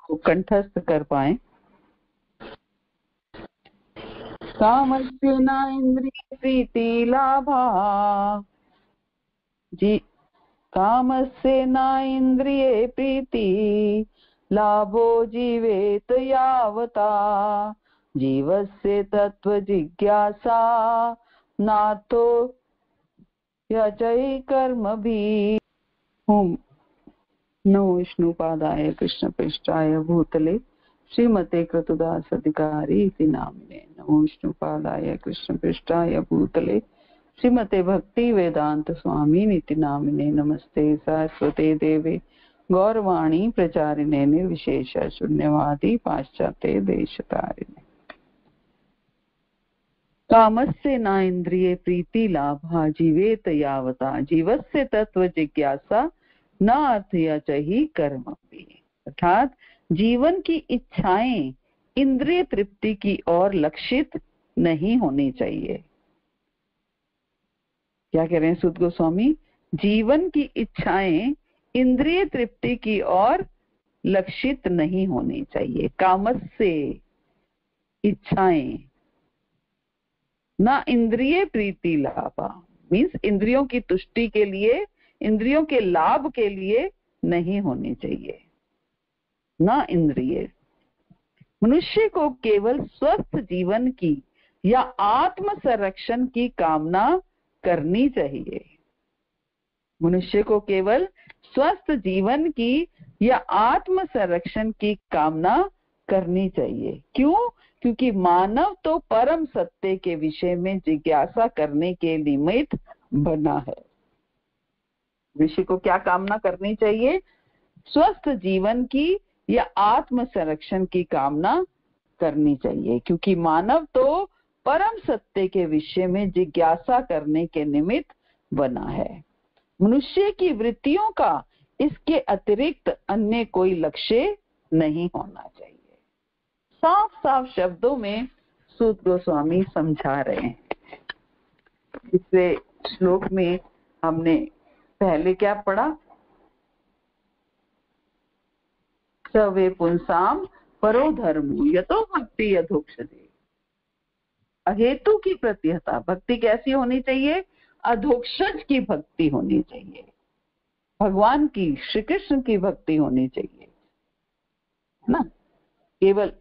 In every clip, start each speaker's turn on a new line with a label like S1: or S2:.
S1: को कंठस्थ कर पाए। कामस्य न इंद्रिय प्रीति लाभा जी, कामस्य न इंद्रिय प्रीति लाभो जीवेत यावता जीवस्य तत्व जिज्ञासा नातो यजै कर्म भी। ओम नमो विष्णुपादाय कृष्णप्रेष्ठाय भूतले श्रीमते कृतदास अधिकारी इति नामिने। नमो विष्णुपादाय कृष्णप्रेष्ठाय भूतले श्रीमते भक्ति वेदांत स्वामी इति नामिने। नमस्ते सरस्वते देवे गौरवाणी प्रचारिणे निर्विशेष शून्यवादी पाश्चात्य देशतारिणे। कामस्य न इंद्रिये प्रीति लाभा जीवेत यावता जीवस्य तत्व जिज्ञासा न अर्थयचहि कर्म भी। अर्थात जीवन की इच्छाएं इंद्रिय तृप्ति की ओर लक्षित नहीं होनी चाहिए। क्या कह रहे हैं सूत गोस्वामी? जीवन की इच्छाएं इंद्रिय तृप्ति की ओर लक्षित नहीं होनी चाहिए। कामस्य इच्छाएं ना इंद्रिय प्रीति लाभा मीन्स इंद्रियों की तुष्टि के लिए, इंद्रियों के लाभ के लिए नहीं होनी चाहिए। ना इंद्रिय, मनुष्य को केवल स्वस्थ जीवन की या आत्म संरक्षण की कामना करनी चाहिए। मनुष्य को केवल स्वस्थ जीवन की या आत्म संरक्षण की कामना करनी चाहिए। क्यों? क्योंकि मानव तो परम सत्य के विषय में जिज्ञासा करने के निमित्त बना है। मनुष्य को क्या कामना करनी चाहिए? स्वस्थ जीवन की या आत्म संरक्षण की कामना करनी चाहिए, क्योंकि मानव तो परम सत्य के विषय में जिज्ञासा करने के निमित्त बना है। मनुष्य की वृत्तियों का इसके अतिरिक्त अन्य कोई लक्ष्य नहीं होना चाहिए। साफ साफ शब्दों में सूत गोस्वामी समझा रहे हैं। इससे श्लोक में हमने पहले क्या पढ़ा? सवे पुंसाम परो धर्मो यतो भक्ति यथोक्षते। अहेतु की प्रतिहता भक्ति कैसी होनी चाहिए? अधोक्षज की भक्ति होनी चाहिए। भगवान की, श्री कृष्ण की भक्ति होनी चाहिए ना। केवल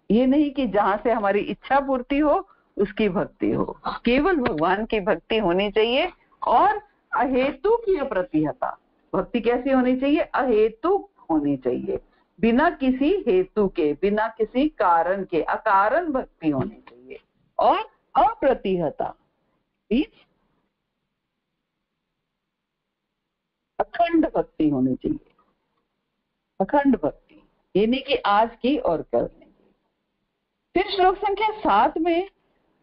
S1: ये नहीं कि जहां से हमारी इच्छा पूर्ति हो उसकी भक्ति हो, केवल भगवान की भक्ति होनी चाहिए। और अहेतु की प्रतिहता भक्ति कैसी होनी चाहिए? अहेतु होनी चाहिए, बिना किसी हेतु के, बिना किसी कारण के, अकारण भक्ति होनी चाहिए। और अप्रतिहता अखंड भक्ति होनी चाहिए। अखंड भक्ति ये नहीं कि आज की और कल नहीं। फिर श्लोक संख्या 7 में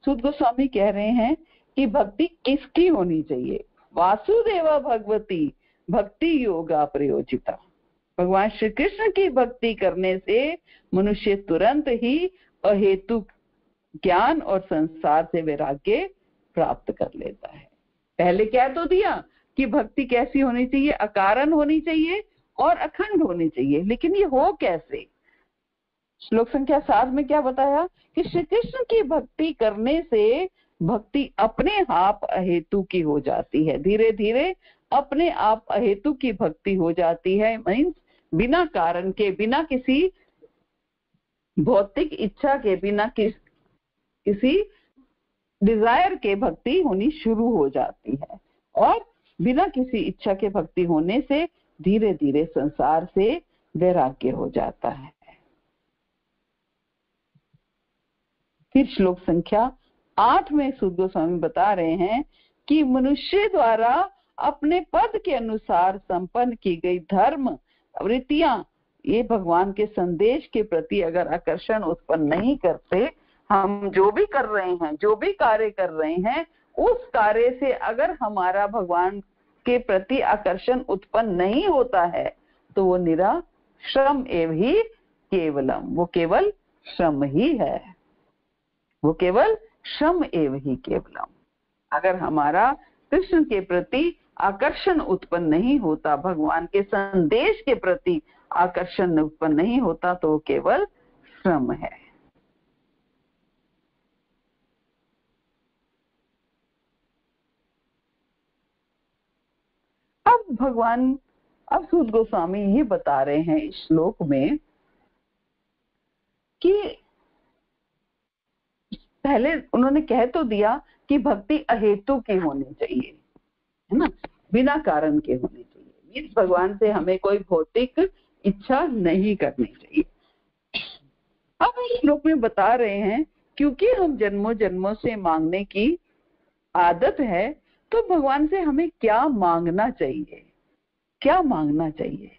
S1: सूत गोस्वामी कह रहे हैं कि भक्ति किसकी होनी चाहिए? वासुदेवा भगवती भक्ति योगा प्रयोजिता। भगवान श्री कृष्ण की भक्ति करने से मनुष्य तुरंत ही अहेतु ज्ञान और संसार से वैराग्य प्राप्त कर लेता है। पहले क्या तो दिया कि भक्ति कैसी होनी चाहिए? अकारण होनी चाहिए और अखंड होनी चाहिए। लेकिन ये हो कैसे? श्लोक संख्या 7 में क्या बताया कि श्री कृष्ण की भक्ति करने से भक्ति अपने आप अहेतु की हो जाती है। धीरे धीरे अपने आप अहेतु की भक्ति हो जाती है। मीन्स बिना कारण के, बिना किसी भौतिक इच्छा के, बिना किसी डिजायर के भक्ति होनी शुरू हो जाती है। और बिना किसी इच्छा के भक्ति होने से धीरे धीरे संसार से वैराग्य हो जाता है। फिर श्लोक संख्या 8 में सूत गोस्वामी बता रहे हैं कि मनुष्य द्वारा अपने पद के अनुसार संपन्न की गई धर्म वृत्तियां ये भगवान के संदेश के प्रति अगर आकर्षण उत्पन्न नहीं करते, हम जो भी कर रहे हैं, जो भी कार्य कर रहे हैं, उस कार्य से अगर हमारा भगवान के प्रति आकर्षण उत्पन्न नहीं होता है तो वो निरा श्रम एव ही केवलम, वो केवल श्रम ही है। वो केवल श्रम एव ही केवलम। अगर हमारा कृष्ण के प्रति आकर्षण उत्पन्न नहीं होता, भगवान के संदेश के प्रति आकर्षण उत्पन्न नहीं होता तो वो केवल श्रम है। अब सूत गोस्वामी ये बता रहे हैं इस श्लोक में कि पहले उन्होंने कह तो दिया कि भक्ति अहेतु की होनी चाहिए, है ना, बिना कारण के होनी चाहिए। इस भगवान से हमें कोई भौतिक इच्छा नहीं करनी चाहिए। अब इस श्लोक में बता रहे हैं क्योंकि हम जन्मों जन्मों से मांगने की आदत है, तो भगवान से हमें क्या मांगना चाहिए, क्या मांगना चाहिए।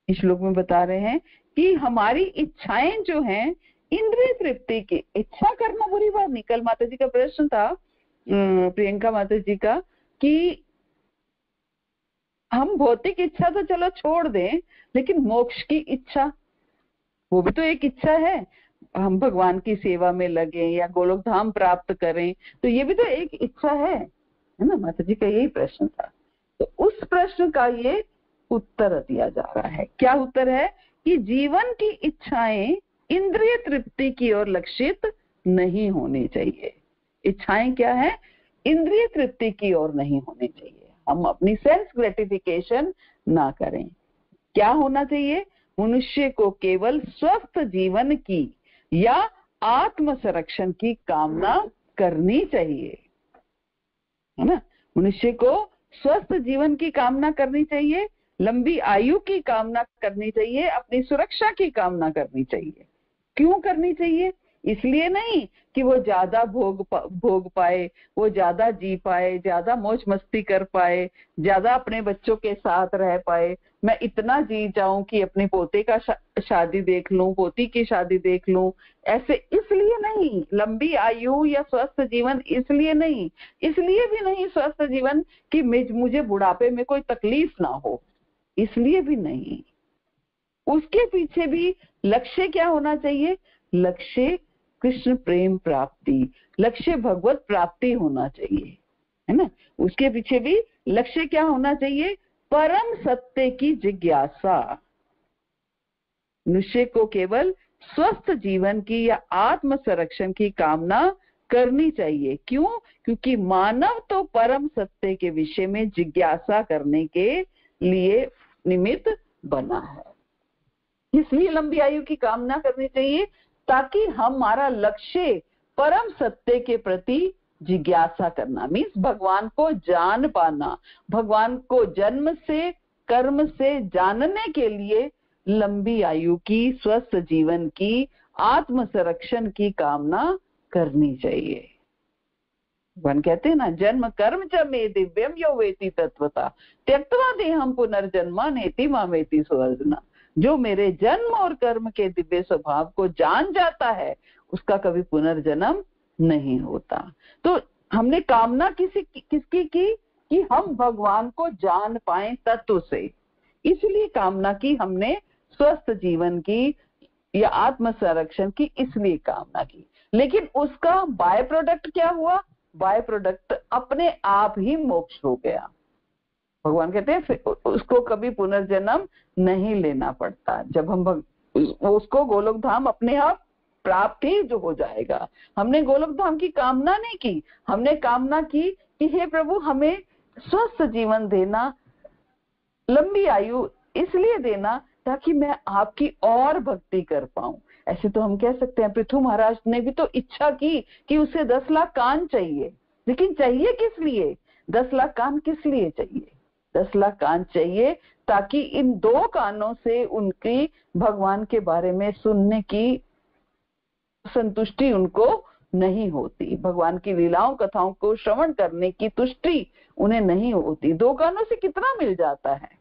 S1: इस श्लोक में बता रहे हैं कि हमारी इच्छाएं जो हैं, इंद्रिय तृप्ति की इच्छा करना बुरी बात नहीं। कल माता जी का प्रश्न था, प्रियंका माता जी का, कि हम भौतिक इच्छा तो चलो छोड़ दें, लेकिन मोक्ष की इच्छा, वो भी तो एक इच्छा है। हम भगवान की सेवा में लगे या गोलोक धाम प्राप्त करें, तो ये भी तो एक इच्छा है ना। माता जी का यही प्रश्न था। तो उस प्रश्न का ये उत्तर दिया जा रहा है। क्या उत्तर है? कि जीवन की इच्छाएं इंद्रिय तृप्ति की ओर लक्षित नहीं होनी चाहिए। इच्छाएं क्या है? इंद्रिय तृप्ति की ओर नहीं होनी चाहिए। हम अपनी सेंस ग्रेटिफिकेशन ना करें। क्या होना चाहिए? मनुष्य को केवल स्वस्थ जीवन की या आत्म संरक्षण की कामना करनी चाहिए, है ना। मनुष्य को स्वस्थ जीवन की कामना करनी चाहिए, लंबी आयु की कामना करनी चाहिए, अपनी सुरक्षा की कामना करनी चाहिए। क्यों करनी चाहिए? इसलिए नहीं कि वो ज्यादा भोग पाए, वो ज्यादा जी पाए, ज्यादा मौज मस्ती कर पाए, ज्यादा अपने बच्चों के साथ रह पाए, मैं इतना जी जाऊं कि अपने पोते का शादी देख लूं, पोती की शादी देख लूं, ऐसे इसलिए नहीं। लंबी आयु या स्वस्थ जीवन इसलिए नहीं, इसलिए भी नहीं स्वस्थ जीवन कि मुझे बुढ़ापे में कोई तकलीफ ना हो, इसलिए भी नहीं। उसके पीछे भी लक्ष्य क्या होना चाहिए? लक्ष्य कृष्ण प्रेम प्राप्ति, लक्ष्य भगवत प्राप्ति होना चाहिए, है ना। उसके पीछे भी लक्ष्य क्या होना चाहिए? परम सत्य की जिज्ञासा। मनुष्य को केवल स्वस्थ जीवन की या आत्म संरक्षण की कामना करनी चाहिए। क्यों? क्योंकि मानव तो परम सत्य के विषय में जिज्ञासा करने के लिए निमित्त बना है। इसलिए लंबी आयु की कामना करनी चाहिए, ताकि हमारा लक्ष्य परम सत्य के प्रति जिज्ञासा करना, मीन्स भगवान को जान पाना, भगवान को जन्म से कर्म से जानने के लिए लंबी आयु की, स्वस्थ जीवन की, आत्म संरक्षण की कामना करनी चाहिए। भगवान कहते हैं ना, जन्म कर्म च मे दिव्यम यो वेति तत्वता त्यक्त्वा देहम पुनर्जन्मा नेति मामेति सुवर्जना। जो मेरे जन्म और कर्म के दिव्य स्वभाव को जान जाता है, उसका कभी पुनर्जन्म नहीं होता। तो हमने कामना किसकी की? कि हम भगवान को जान पाए तत्व से। इसलिए कामना की हमने स्वस्थ जीवन की या आत्म संरक्षण की, इसलिए कामना की। लेकिन उसका बाय प्रोडक्ट क्या हुआ? बाय प्रोडक्ट अपने आप ही मोक्ष हो गया। भगवान कहते हैं उसको कभी पुनर्जन्म नहीं लेना पड़ता। जब हम उसको गोलोक धाम अपने आप प्राप्त ही जो हो जाएगा। हमने गोलोक धाम की कामना नहीं की, हमने कामना की कि हे प्रभु हमें स्वस्थ जीवन देना, लंबी आयु इसलिए देना ताकि मैं आपकी और भक्ति कर पाऊं। ऐसे तो हम कह सकते हैं, पृथु महाराज ने भी तो इच्छा की कि उसे 10 लाख कान चाहिए, लेकिन चाहिए किस लिए? 10 लाख कान किस लिए चाहिए? 10 लाख कान चाहिए ताकि इन 2 कानों से उनकी भगवान के बारे में सुनने की संतुष्टि उनको नहीं होती, भगवान की लीलाओं कथाओं को श्रवण करने की तुष्टि उन्हें नहीं होती। 2 कानों से कितना मिल जाता है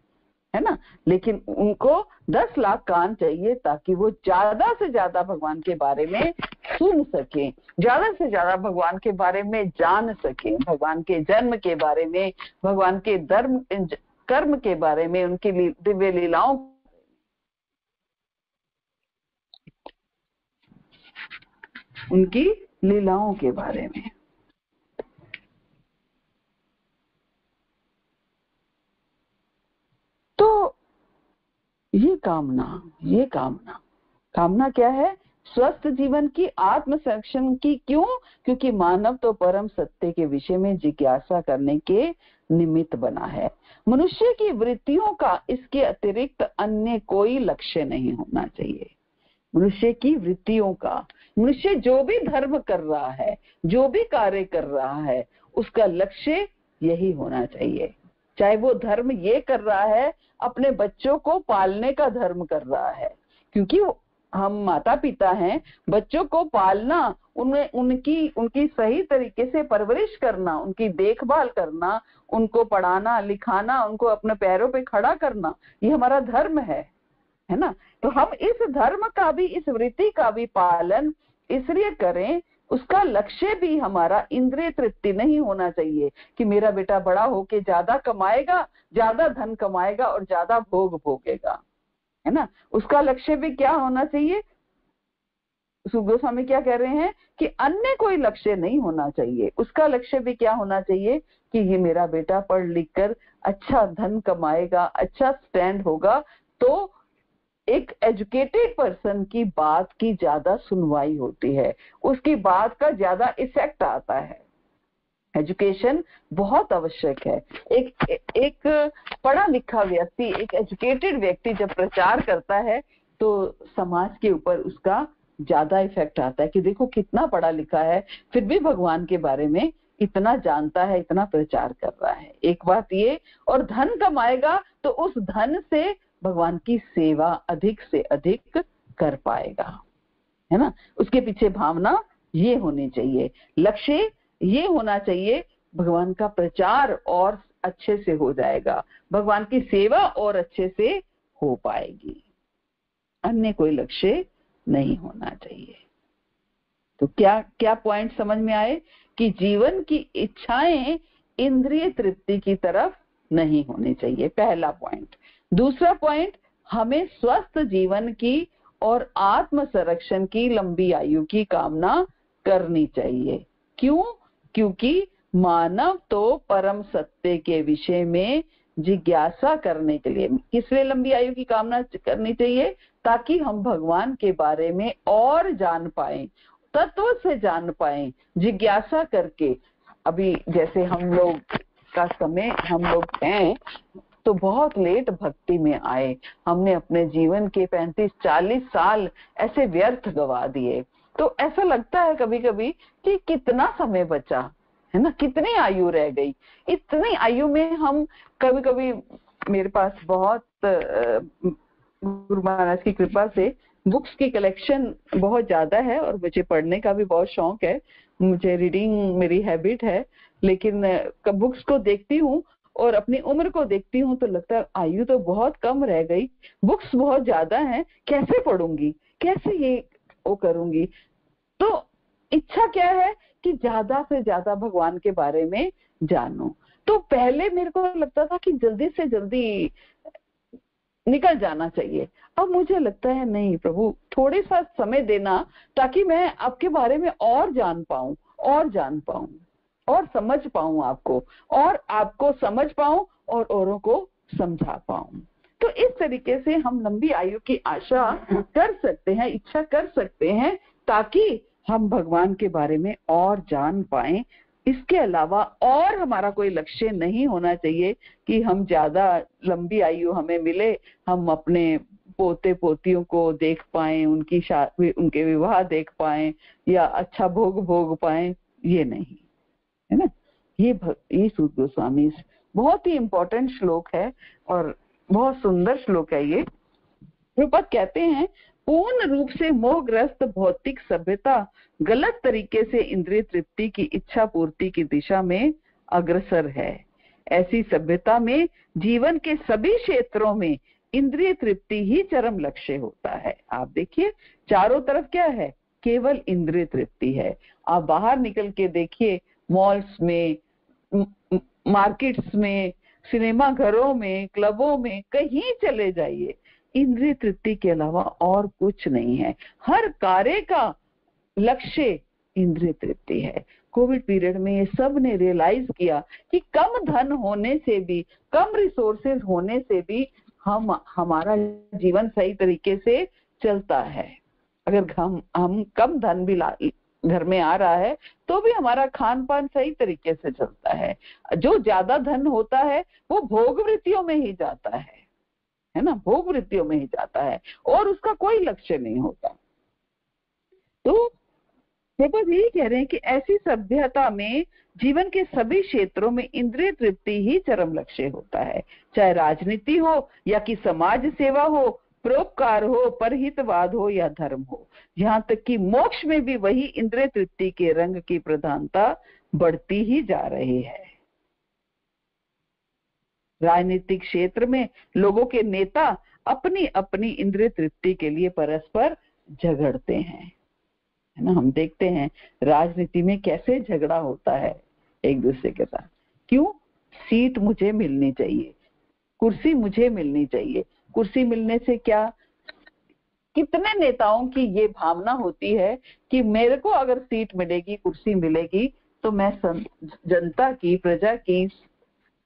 S1: ना। लेकिन उनको 10 लाख कान चाहिए ताकि वो ज्यादा से ज्यादा भगवान के बारे में सुन सके, ज्यादा से ज्यादा भगवान के बारे में जान सके, भगवान के जन्म के बारे में, भगवान के धर्म कर्म के बारे में, उनकी दिव्य लीलाओं, उनकी लीलाओं के बारे में। तो तो ये कामना क्या है? स्वस्थ जीवन की, आत्म संरक्षण की। क्यों? क्योंकि मानव तो परम सत्य के विषय में जिज्ञासा करने के निमित्त बना है। मनुष्य की वृत्तियों का इसके अतिरिक्त अन्य कोई लक्ष्य नहीं होना चाहिए। मनुष्य की वृत्तियों का, मनुष्य जो भी धर्म कर रहा है, जो भी कार्य कर रहा है, उसका लक्ष्य यही होना चाहिए। चाहे वो धर्म ये कर रहा है, अपने बच्चों को पालने का धर्म कर रहा है, क्योंकि हम माता पिता हैं, बच्चों को पालना, उनमें उनकी सही तरीके से परवरिश करना, उनकी देखभाल करना, उनको पढ़ाना लिखाना, उनको अपने पैरों पे खड़ा करना, ये हमारा धर्म है ना। तो हम इस धर्म का भी, इस वृत्ति का भी पालन इसलिए करें, उसका लक्ष्य भी हमारा इंद्रिय तृप्ति नहीं होना चाहिए कि मेरा बेटा बड़ा होके ज्यादा कमाएगा, ज्यादा धन कमाएगा और ज्यादा भोग भोगेगा, है ना। उसका लक्ष्य भी क्या होना चाहिए? सुख गोस्वामी क्या कह रहे हैं कि अन्य कोई लक्ष्य नहीं होना चाहिए। उसका लक्ष्य भी क्या होना चाहिए कि ये मेरा बेटा पढ़ लिख कर अच्छा धन कमाएगा, अच्छा स्टैंड होगा, तो एक एजुकेटेड पर्सन की बात की ज्यादा सुनवाई होती है, उसकी बात का ज्यादा इफेक्ट आता है। एजुकेशन बहुत आवश्यक है। एक पढ़ा लिखा व्यक्ति, एक एजुकेटेड व्यक्ति जब प्रचार करता है तो समाज के ऊपर उसका ज्यादा इफेक्ट आता है कि देखो कितना पढ़ा लिखा है, फिर भी भगवान के बारे में इतना जानता है, इतना प्रचार कर रहा है। एक बात ये, और धन कमाएगा तो उस धन से भगवान की सेवा अधिक से अधिक कर पाएगा, है ना। उसके पीछे भावना ये होनी चाहिए, लक्ष्य ये होना चाहिए, भगवान का प्रचार और अच्छे से हो जाएगा, भगवान की सेवा और अच्छे से हो पाएगी, अन्य कोई लक्ष्य नहीं होना चाहिए। तो क्या क्या पॉइंट समझ में आए कि जीवन की इच्छाएं इंद्रिय तृप्ति की तरफ नहीं होनी चाहिए, पहला पॉइंट। दूसरा पॉइंट, हमें स्वस्थ जीवन की और आत्म संरक्षण की, लंबी आयु की कामना करनी चाहिए। क्यों? क्योंकि मानव तो परम सत्य के विषय में जिज्ञासा करने के लिए, किस लिए लंबी आयु की कामना करनी चाहिए? ताकि हम भगवान के बारे में और जान पाए, तत्व से जान पाए, जिज्ञासा करके। अभी जैसे हम लोग का समय, हम लोग हैं तो बहुत लेट भक्ति में आए, हमने अपने जीवन के 35-40 साल ऐसे व्यर्थ गवा दिए। तो ऐसा लगता है कभी कभी कि कितना समय बचा, है ना, कितनी आयु रह गई। इतनी आयु में हम कभी कभी, मेरे पास बहुत गुरु महाराज की कृपा से बुक्स की कलेक्शन बहुत ज्यादा है और मुझे पढ़ने का भी बहुत शौक है, मुझे रीडिंग मेरी हैबिट है। लेकिन बुक्स को देखती हूँ और अपनी उम्र को देखती हूँ तो लगता है आयु तो बहुत कम रह गई, बुक्स बहुत ज्यादा हैं, कैसे पढ़ूंगी, कैसे ये वो करूंगी। तो इच्छा क्या है कि ज्यादा से ज्यादा भगवान के बारे में जानो। तो पहले मेरे को लगता था कि जल्दी से जल्दी निकल जाना चाहिए, अब मुझे लगता है नहीं प्रभु, थोड़े सा समय देना ताकि मैं आपके बारे में और जान पाऊं, और जान पाऊं, और समझ पाऊं आपको, और आपको समझ पाऊं और औरों को समझा पाऊं। तो इस तरीके से हम लंबी आयु की आशा कर सकते हैं, इच्छा कर सकते हैं, ताकि हम भगवान के बारे में और जान पाएं। इसके अलावा और हमारा कोई लक्ष्य नहीं होना चाहिए कि हम ज्यादा लंबी आयु हमें मिले, हम अपने पोते पोतियों को देख पाएं, उनके विवाह देख पाएं या अच्छा भोग भोग पाएं, ये नहीं, है ना। ये सूत गोस्वामी बहुत ही इंपॉर्टेंट श्लोक है और बहुत सुंदर श्लोक है ये। प्रभुपाद कहते हैं, पूर्ण रूप से मोहग्रस्त भौतिक सभ्यता गलत तरीके से इंद्रिय तृप्ति की इच्छा पूर्ति की दिशा में अग्रसर है। ऐसी सभ्यता में जीवन के सभी क्षेत्रों में इंद्रिय तृप्ति ही चरम लक्ष्य होता है। आप देखिए चारों तरफ क्या है, केवल इंद्रिय तृप्ति है। आप बाहर निकल के देखिए, मॉल्स में, मार्केट्स में, सिनेमा घरों में, क्लबों में, कहीं चले जाइए, इंद्रिय तृप्ति के अलावा और कुछ नहीं है। हर कार्य का लक्ष्य इंद्रिय तृप्ति है। कोविड पीरियड में ये सब ने रियलाइज किया कि कम धन होने से भी, कम रिसोर्सेज होने से भी हमारा जीवन सही तरीके से चलता है। अगर हम कम धन भी घर में आ रहा है तो भी हमारा खान पान सही तरीके से चलता है। जो ज्यादा धन होता है वो भोग वृत्तियों में ही जाता है ना, भोग वृत्तियों में ही जाता है और उसका कोई लक्ष्य नहीं होता। तो प्रभुपाद यही कह रहे हैं कि ऐसी सभ्यता में जीवन के सभी क्षेत्रों में इंद्रिय तृप्ति ही चरम लक्ष्य होता है, चाहे राजनीति हो या कि समाज सेवा हो, परोपकार हो, परहितवाद हो या धर्म हो। यहाँ तक कि मोक्ष में भी वही इंद्रिय तृप्ति के रंग की प्रधानता बढ़ती ही जा रही है। राजनीतिक क्षेत्र में लोगों के नेता अपनी अपनी इंद्रिय तृप्ति के लिए परस्पर झगड़ते हैं, है ना। हम देखते हैं राजनीति में कैसे झगड़ा होता है एक दूसरे के साथ। क्यों? सीट मुझे मिलनी चाहिए, कुर्सी मुझे मिलनी चाहिए। कुर्सी मिलने से क्या, कितने नेताओं की ये भावना होती है कि मेरे को अगर सीट मिलेगी, कुर्सी मिलेगी तो मैं जनता की, प्रजा की,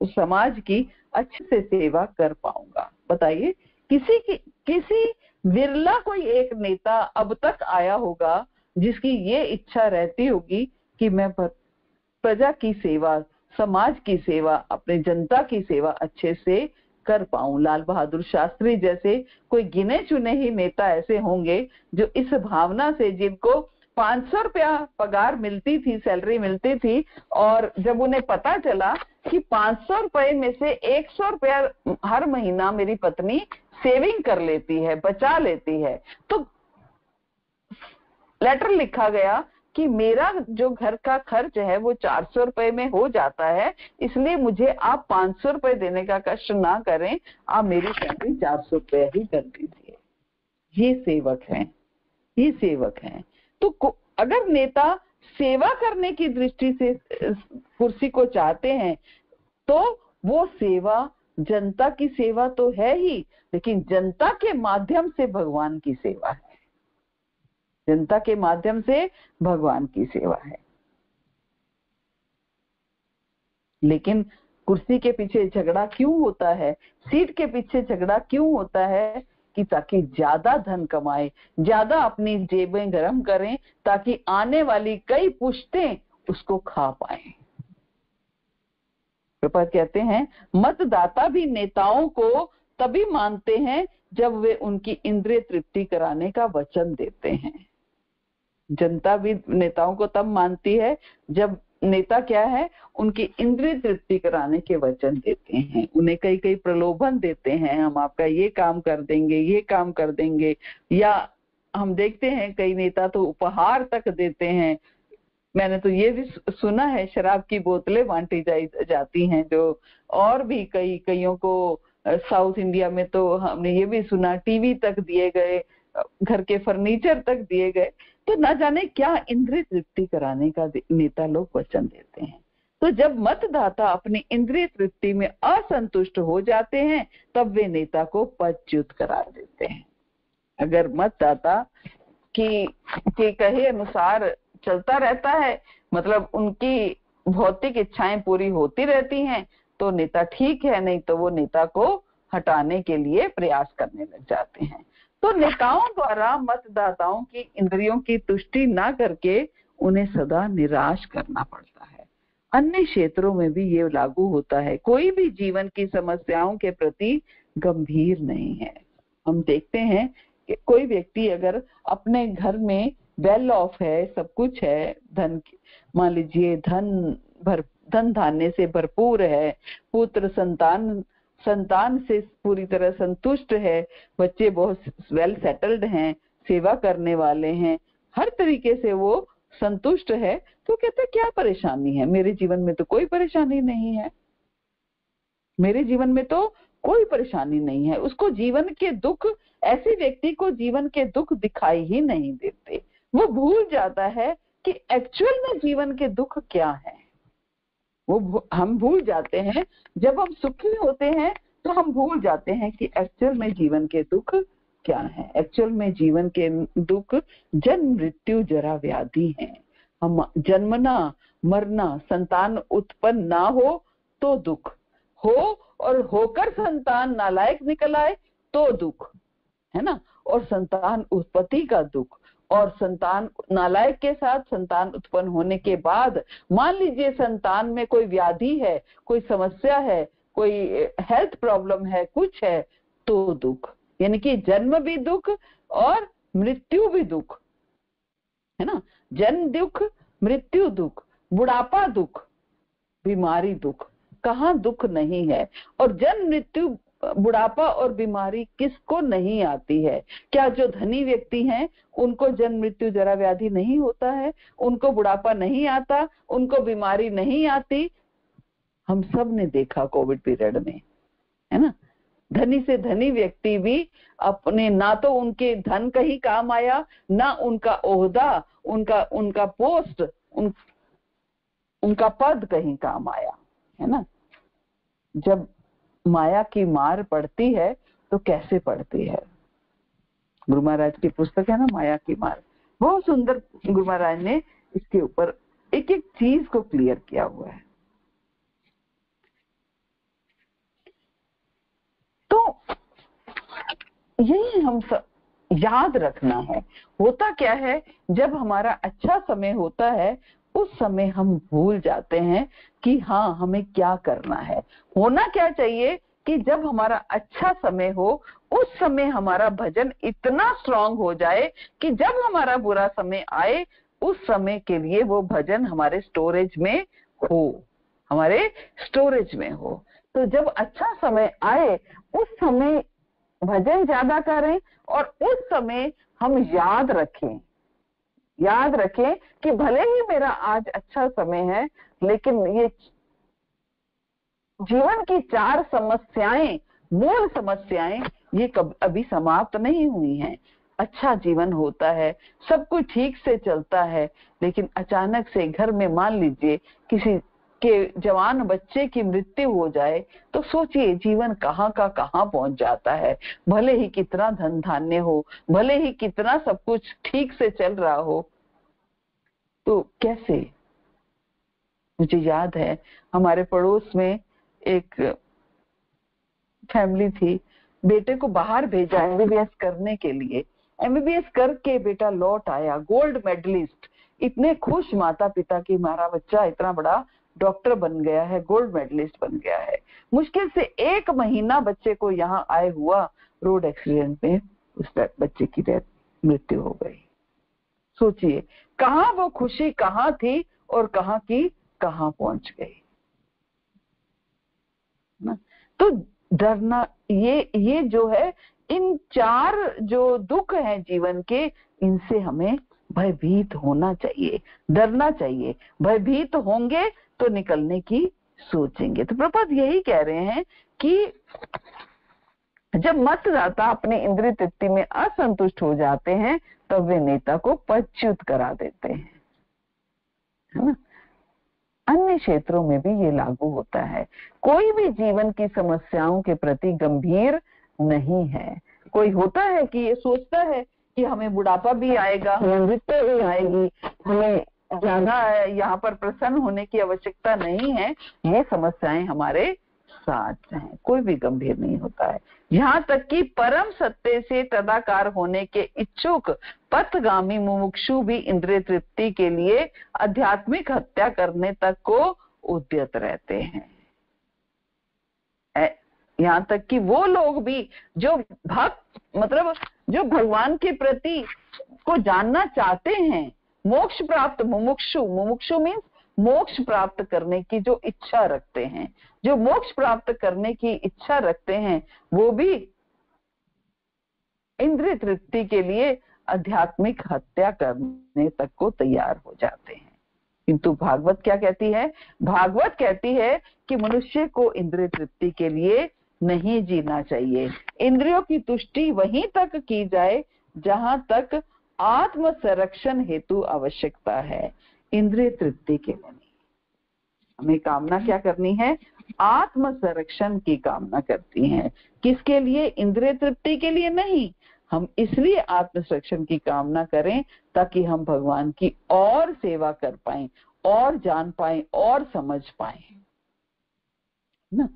S1: समाज की अच्छे से सेवा कर पाऊंगा। बताइए, किसी विरला कोई एक नेता अब तक आया होगा जिसकी ये इच्छा रहती होगी कि मैं प्रजा की सेवा, समाज की सेवा, अपने जनता की सेवा अच्छे से कर पाऊं। लाल बहादुर शास्त्री जैसे कोई गिने चुने ही नेता ऐसे होंगे जो इस भावना से, जिनको 500 रुपया पगार मिलती थी, सैलरी मिलती थी, और जब उन्हें पता चला कि 500 रुपए में से 100 रुपया हर महीना मेरी पत्नी सेविंग कर लेती है, बचा लेती है, तो लेटर लिखा गया कि मेरा जो घर का खर्च है वो 400 रुपए में हो जाता है, इसलिए मुझे आप 500 रुपए देने का कष्ट ना करें, आप मेरी सैलरी 400 रुपए ही कर दीजिए। ये सेवक हैं, ये सेवक हैं। तो अगर नेता सेवा करने की दृष्टि से कुर्सी को चाहते हैं तो वो सेवा जनता की सेवा तो है ही, लेकिन जनता के माध्यम से भगवान की सेवा है, जनता के माध्यम से भगवान की सेवा है। लेकिन कुर्सी के पीछे झगड़ा क्यों होता है, सीट के पीछे झगड़ा क्यों होता है? कि ताकि ज्यादा धन कमाए, ज्यादा अपनी जेबें गर्म करें, ताकि आने वाली कई पुश्तें उसको खा पाए। प्रभुपाद कहते हैं मतदाता भी नेताओं को तभी मानते हैं जब वे उनकी इंद्रिय तृप्ति कराने का वचन देते हैं। जनता भी नेताओं को तब मानती है जब नेता क्या है, उनकी इंद्रिय तृप्ति कराने के वचन देते हैं, उन्हें कई कई प्रलोभन देते हैं, हम आपका ये काम कर देंगे, ये काम कर देंगे, या हम देखते हैं कई नेता तो उपहार तक देते हैं। मैंने तो ये भी सुना है शराब की बोतलें बांटी जाती हैं, जो और भी कईयों को साउथ इंडिया में तो हमने ये भी सुना टीवी तक दिए गए, घर के फर्नीचर तक दिए गए। तो न जाने क्या इंद्रिय तृप्ति कराने का नेता लोग वचन देते हैं। तो जब मतदाता अपनी इंद्रिय तृप्ति में असंतुष्ट हो जाते हैं तब वे नेता को पदच्युत करा देते हैं। अगर मतदाता की कहे अनुसार चलता रहता है, मतलब उनकी भौतिक इच्छाएं पूरी होती रहती हैं, तो नेता ठीक है, नहीं तो वो नेता को हटाने के लिए प्रयास करने लग जाते हैं। तो नेताओं द्वारा मतदाताओं की इंद्रियों की तुष्टि ना करके उन्हें सदा निराश करना पड़ता है। अन्य क्षेत्रों में भी ये लागू होता है। कोई भी जीवन की समस्याओं के प्रति गंभीर नहीं है। हम देखते हैं कि कोई व्यक्ति अगर अपने घर में वेल ऑफ है, सब कुछ है, धन, मान लीजिए धन धान्य से भरपूर है, पुत्र संतान से पूरी तरह संतुष्ट है, बच्चे बहुत वेल सेटल्ड हैं, सेवा करने वाले हैं, हर तरीके से वो संतुष्ट है, तो कहते क्या परेशानी है? मेरे जीवन में तो कोई परेशानी नहीं है, मेरे जीवन में तो कोई परेशानी नहीं है। उसको जीवन के दुख, ऐसे व्यक्ति को जीवन के दुख दिखाई ही नहीं देते। वो भूल जाता है कि एक्चुअल में जीवन के दुख क्या है। हम भूल जाते हैं, जब हम सुखी होते हैं तो हम भूल जाते हैं कि एक्चुअल में जीवन के दुख क्या है। एक्चुअल में जीवन के दुख जन्म, मृत्यु, जरा, व्याधि हैं। हम जन्मना, मरना, संतान उत्पन्न ना हो तो दुख, हो और होकर संतान नालायक निकल आए तो दुख है ना, और संतान उत्पत्ति का दुख, और संतान नालायक के साथ संतान उत्पन्न होने के बाद मान लीजिए संतान में कोई व्याधि है, कोई समस्या है, कोई हेल्थ प्रॉब्लम है, कुछ है, तो दुख। यानी कि जन्म भी दुख और मृत्यु भी दुख है ना। जन्म दुख, मृत्यु दुख, बुढ़ापा दुख, बीमारी दुख, कहाँ दुख नहीं है। और जन्म मृत्यु बुढ़ापा और बीमारी किसको नहीं आती है? क्या जो धनी व्यक्ति हैं उनको जन्म मृत्यु जरा व्याधि नहीं होता है? उनको बुढ़ापा नहीं आता? उनको बीमारी नहीं आती? हम सब ने देखा कोविड पीरियड में, है ना। धनी से धनी व्यक्ति भी अपने, ना तो उनके धन कहीं काम आया, ना उनका ओहदा, उनका पोस्ट, उनका पद कहीं काम आया, है ना। जब माया की मार पड़ती है तो कैसे पड़ती है? गुरु महाराज की पुस्तक है ना माया की मार, बहुत सुंदर गुरु महाराज ने इसके ऊपर एक एक चीज को क्लियर किया हुआ है। तो यही हम सब याद रखना है। होता क्या है, जब हमारा अच्छा समय होता है उस समय हम भूल जाते हैं कि हाँ हमें क्या करना है। होना क्या चाहिए कि जब हमारा अच्छा समय हो उस समय हमारा भजन इतना स्ट्रांग हो जाए कि जब हमारा बुरा समय आए उस समय के लिए वो भजन हमारे स्टोरेज में हो, हमारे स्टोरेज में हो। तो जब अच्छा समय आए उस समय भजन ज्यादा करें और उस समय हम याद रखें कि भले ही मेरा आज अच्छा समय है, लेकिन ये जीवन की 4 समस्याएं, मूल समस्याएं, ये कब अभी समाप्त नहीं हुई हैं। अच्छा जीवन होता है, सब कुछ ठीक से चलता है, लेकिन अचानक से घर में मान लीजिए किसी के जवान बच्चे की मृत्यु हो जाए तो सोचिए जीवन कहाँ का कहाँ पहुंच जाता है। भले ही कितना धन धान्य हो, भले ही कितना सब कुछ ठीक से चल रहा हो, तो कैसे। मुझे याद है हमारे पड़ोस में एक फैमिली थी, बेटे को बाहर भेजा एमबीबीएस करने के लिए। एमबीबीएस करके बेटा लौट आया गोल्ड मेडलिस्ट। इतने खुश माता पिता की हमारा बच्चा इतना बड़ा डॉक्टर बन गया है, गोल्ड मेडलिस्ट बन गया है। मुश्किल से 1 महीना बच्चे को यहाँ आए हुआ, रोड एक्सीडेंट में उस बच्चे की मृत्यु हो गई। सोचिए कहाँ वो खुशी कहाँ थी और कहाँ की कहाँ पहुंच गई ना। तो डरना, ये जो है, इन 4 जो दुख हैं जीवन के, इनसे हमें भयभीत होना चाहिए, डरना चाहिए। भयभीत होंगे तो निकलने की सोचेंगे। तो प्रभुपाद यही कह रहे हैं कि जब मतदाता अपने इंद्रिय तृप्ति में असंतुष्ट हो जाते हैं तब वे नेता को पदच्युत करा देते हैं, है ना। अन्य क्षेत्रों में भी ये लागू होता है। कोई भी जीवन की समस्याओं के प्रति गंभीर नहीं है। कोई होता है कि ये सोचता है कि हमें बुढ़ापा भी आएगा, हमें मृत्यु भी आएगी, हमें ज्यादा यहाँ पर प्रसन्न होने की आवश्यकता नहीं है, ये समस्याएं हमारे साथ हैं। कोई भी गंभीर नहीं होता है। यहाँ तक कि परम सत्य से तदाकार होने के इच्छुक पथगामी मुमुक्षु भी इंद्रिय तृप्ति के लिए आध्यात्मिक हत्या करने तक को उद्यत रहते हैं। यहाँ तक कि वो लोग भी जो भक्त, मतलब जो भगवान के प्रति को जानना चाहते हैं, मोक्ष प्राप्त मुमुक्षु, मुमुक्षु मीन्स मोक्ष प्राप्त करने की जो इच्छा रखते हैं, जो मोक्ष प्राप्त करने की इच्छा रखते हैं, वो भी इंद्रिय तृप्ति के लिए आध्यात्मिक हत्या करने तक को तैयार हो जाते हैं। किंतु भागवत क्या कहती है? भागवत कहती है कि मनुष्य को इंद्रिय तृप्ति के लिए नहीं जीना चाहिए। इंद्रियों की तुष्टि वहीं तक की जाए जहां तक आत्म संरक्षण हेतु आवश्यकता है, इंद्रिय तृप्ति के लिए नहीं। हमें कामना क्या करनी है? आत्म संरक्षण की कामना करती हैं। किसके लिए? इंद्रिय तृप्ति के लिए नहीं। हम इसलिए आत्म संरक्षण की कामना करें ताकि हम भगवान की और सेवा कर पाएं, और जान पाएं, और समझ पाएं ना।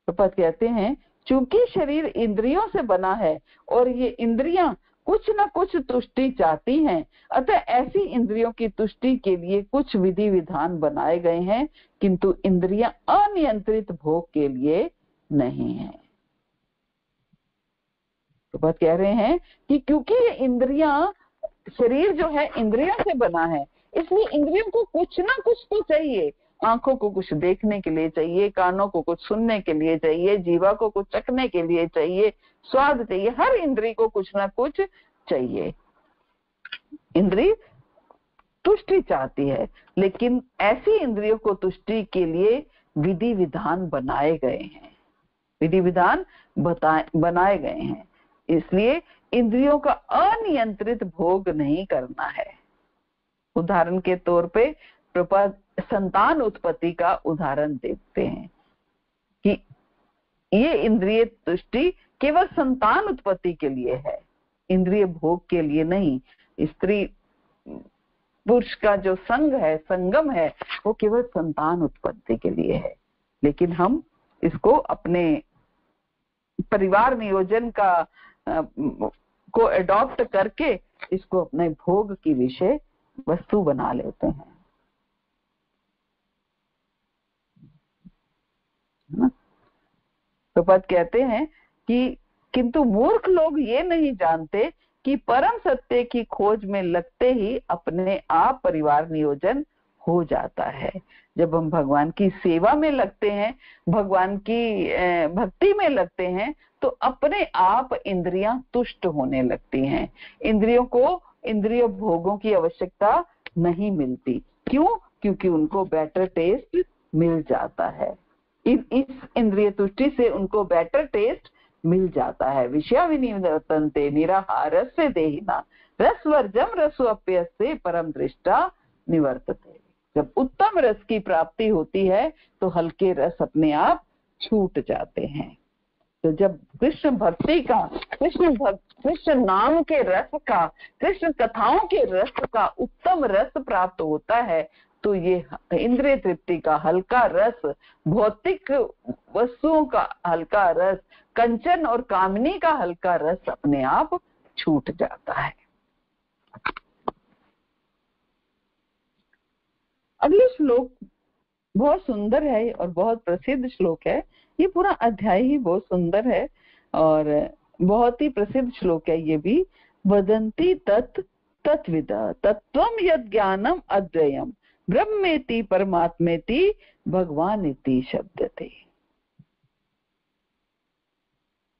S1: प्रभुपाद कहते हैं चूंकि शरीर इंद्रियों से बना है और ये इंद्रियां कुछ न कुछ तुष्टि चाहती हैं, अतः ऐसी इंद्रियों की तुष्टि के लिए कुछ विधि विधान बनाए गए हैं, किंतु इंद्रियां अनियंत्रित भोग के लिए नहीं है। तो बात कह रहे हैं कि क्योंकि ये इंद्रियां, शरीर जो है इंद्रियों से बना है, इसलिए इंद्रियों को कुछ ना कुछ तो चाहिए। आंखों को कुछ देखने के लिए चाहिए, कानों को कुछ सुनने के लिए चाहिए, जीवा को कुछ चखने के लिए चाहिए, स्वाद चाहिए, हर इंद्री को कुछ ना कुछ चाहिए। इंद्री तुष्टि चाहती है, लेकिन ऐसी इंद्रियों को तुष्टि के लिए विधि विधान बनाए गए हैं, विधि विधान बनाए गए हैं। इसलिए इंद्रियों का अनियंत्रित भोग नहीं करना है। उदाहरण के तौर पे प्रभुपाद संतान उत्पत्ति का उदाहरण देते हैं कि ये इंद्रिय तुष्टि केवल संतान उत्पत्ति के लिए है, इंद्रिय भोग के लिए नहीं। स्त्री पुरुष का जो संग है, संगम है, वो केवल संतान उत्पत्ति के लिए है। लेकिन हम इसको अपने परिवार नियोजन का को अडॉप्ट करके इसको अपने भोग की विषय वस्तु बना लेते हैं। तो पद कहते हैं कि किंतु मूर्ख लोग ये नहीं जानते कि परम सत्य की खोज में लगते ही अपने आप परिवार नियोजन हो जाता है। जब हम भगवान की सेवा में लगते हैं, भगवान की भक्ति में लगते हैं, तो अपने आप इंद्रियां तुष्ट होने लगती हैं। इंद्रियों को इंद्रिय भोगों की आवश्यकता नहीं मिलती। क्यों? क्योंकि उनको बेटर टेस्ट मिल जाता है। इस इंद्रिय तुष्टि से उनको बेटर टेस्ट मिल जाता है। विषया विनिवर्तन्ते निराहारस्य देहिना रसवर्जम रसोऽप्यस्य परम दृष्टा निवर्तते। जब उत्तम रस की प्राप्ति होती है तो हल्के रस अपने आप छूट जाते हैं। तो जब कृष्ण भक्ति का, कृष्ण नाम के रस का, कृष्ण कथाओं के रस का उत्तम रस प्राप्त होता है, तो ये इंद्रिय तृप्ति का हल्का रस, भौतिक वस्तुओं का हल्का रस, कंचन और कामनी का हल्का रस अपने आप छूट जाता है। अगले श्लोक बहुत सुंदर है और बहुत प्रसिद्ध श्लोक है। ये पूरा अध्याय ही बहुत सुंदर है और बहुत ही प्रसिद्ध श्लोक है ये भी। वदन्ति तत् तत्विद तत्त्वं यद् ज्ञानम अद्वयम् ब्रह्मेति परमात्मेति भगवानिति शब्दते।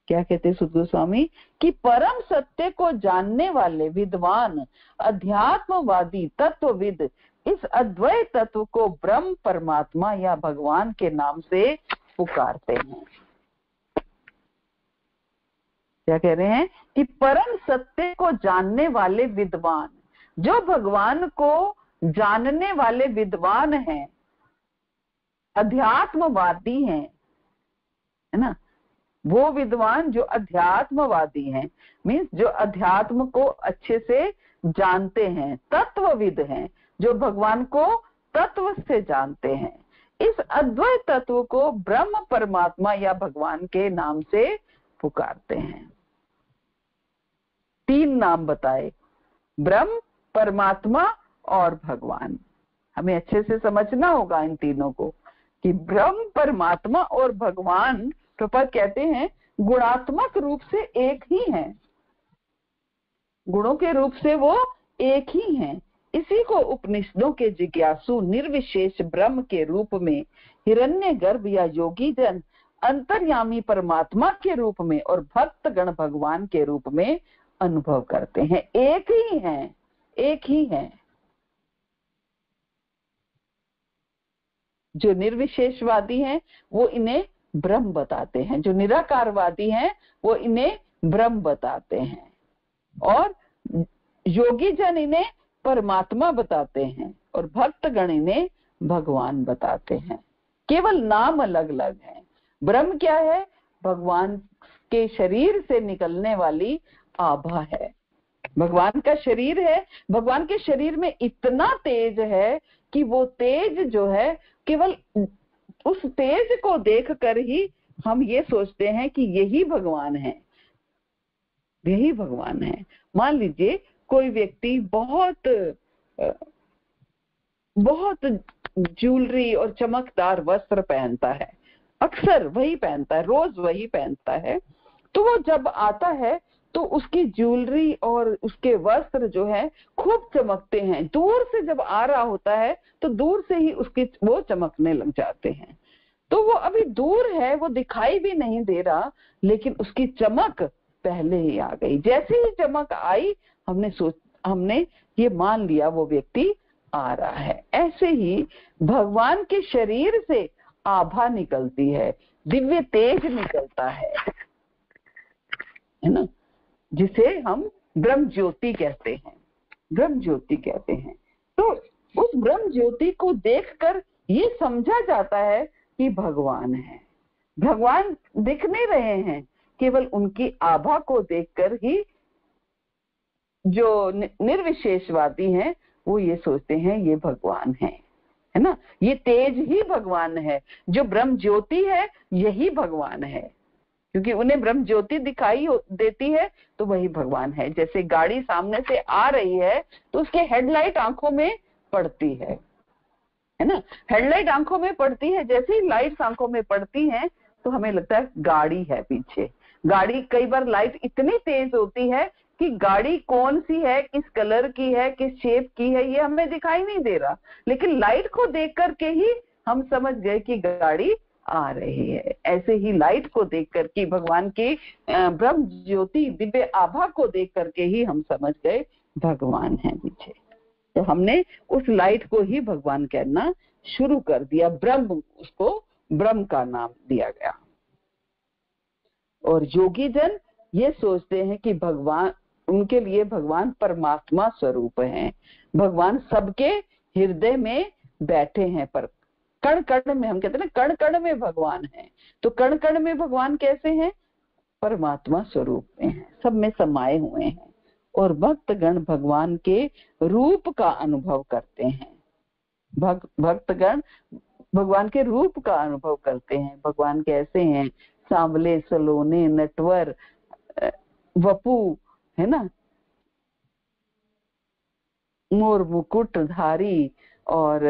S1: क्या कहते सुध गोस्वामी कि परम सत्य को जानने वाले विद्वान अध्यात्मवादी तत्वविद इस अद्वैत तत्व को ब्रह्म, परमात्मा या भगवान के नाम से पुकारते हैं। क्या कह रहे हैं कि परम सत्य को जानने वाले विद्वान, जो भगवान को जानने वाले विद्वान हैं, अध्यात्मवादी हैं, है ना, वो विद्वान जो अध्यात्मवादी हैं, मीन्स जो अध्यात्म को अच्छे से जानते हैं, तत्वविद हैं, जो भगवान को तत्व से जानते हैं, इस अद्वैत तत्व को ब्रह्म, परमात्मा या भगवान के नाम से पुकारते हैं। 3 नाम बताए, ब्रह्म, परमात्मा और भगवान। हमें अच्छे से समझना होगा इन तीनों को कि ब्रह्म, परमात्मा और भगवान प्रभुपाद कहते हैं गुणात्मक रूप से एक ही हैं, गुणों के रूप से वो एक ही हैं। इसी को उपनिषदों के जिज्ञासु निर्विशेष ब्रह्म के रूप में, हिरण्यगर्भ या योगी जन अंतर्यामी परमात्मा के रूप में और भक्त गण भगवान के रूप में अनुभव करते हैं। एक ही हैं, एक ही हैं। जो निर्विशेषवादी हैं वो इन्हें ब्रह्म बताते हैं, जो निराकारवादी हैं वो इन्हें ब्रह्म बताते हैं, और योगी जन इन्हें परमात्मा बताते हैं और भक्तगण इन्हें भगवान बताते हैं। केवल नाम अलग अलग है। ब्रह्म क्या है? भगवान के शरीर से निकलने वाली आभा है। भगवान का शरीर है, भगवान के शरीर में इतना तेज है कि वो तेज जो है केवल उस तेज को देखकर ही हम ये सोचते हैं कि यही भगवान है, यही भगवान है। मान लीजिए कोई व्यक्ति बहुत बहुत ज्वेलरी और चमकदार वस्त्र पहनता है, अक्सर वही पहनता है, रोज वही पहनता है, तो वो जब आता है तो उसकी ज्वेलरी और उसके वस्त्र जो है खूब चमकते हैं। दूर से जब आ रहा होता है तो दूर से ही उसके वो चमकने लग जाते हैं। तो वो अभी दूर है, वो दिखाई भी नहीं दे रहा, लेकिन उसकी चमक पहले ही आ गई। जैसे ही चमक आई हमने ये मान लिया वो व्यक्ति आ रहा है। ऐसे ही भगवान के शरीर से आभा निकलती है, दिव्य तेज निकलता है ना, जिसे हम ब्रह्म ज्योति कहते हैं, ब्रह्म ज्योति कहते हैं। तो उस ब्रह्म ज्योति को देखकर ये समझा जाता है कि भगवान है। भगवान दिख नहीं रहे हैं, केवल उनकी आभा को देखकर ही जो निर्विशेषवादी हैं वो ये सोचते हैं ये भगवान है ना। ये तेज ही भगवान है, जो ब्रह्म ज्योति है यही भगवान है, क्योंकि उन्हें ब्रह्म ज्योति दिखाई देती है तो वही भगवान है। जैसे गाड़ी सामने से आ रही है तो उसके हेडलाइट आंखों में पड़ती है ना, हेडलाइट आंखों में पड़ती है। जैसे ही लाइट्स आंखों में पड़ती हैं तो हमें लगता है गाड़ी है पीछे। गाड़ी, कई बार लाइट इतनी तेज होती है कि गाड़ी कौन सी है, किस कलर की है, किस शेप की है, ये हमें दिखाई नहीं दे रहा, लेकिन लाइट को देख करके ही हम समझ गए कि गाड़ी आ रही है। ऐसे ही लाइट को देख करके, भगवान की ब्रह्म ज्योति दिव्य आभा को देख करके ही हम समझ गए भगवान है पीछे। तो हमने उस लाइट को ही भगवान कहना शुरू कर दिया, ब्रह्म, उसको ब्रह्म का नाम दिया गया। और योगी जन ये सोचते हैं कि भगवान, उनके लिए भगवान परमात्मा स्वरूप हैं। भगवान सबके हृदय में बैठे हैं, पर कण कण में, हम कहते हैं ना कण कण में भगवान है। तो कण कण में भगवान कैसे हैं? परमात्मा स्वरूप में है, सब में समाये हुए हैं। और भक्तगण भगवान के रूप का अनुभव करते हैं। भक्तगण भगवान के रूप का अनुभव करते हैं। भगवान कैसे हैं? सांवले, सलोने, नटवर, वपु, है ना, मोर मुकुट धारी और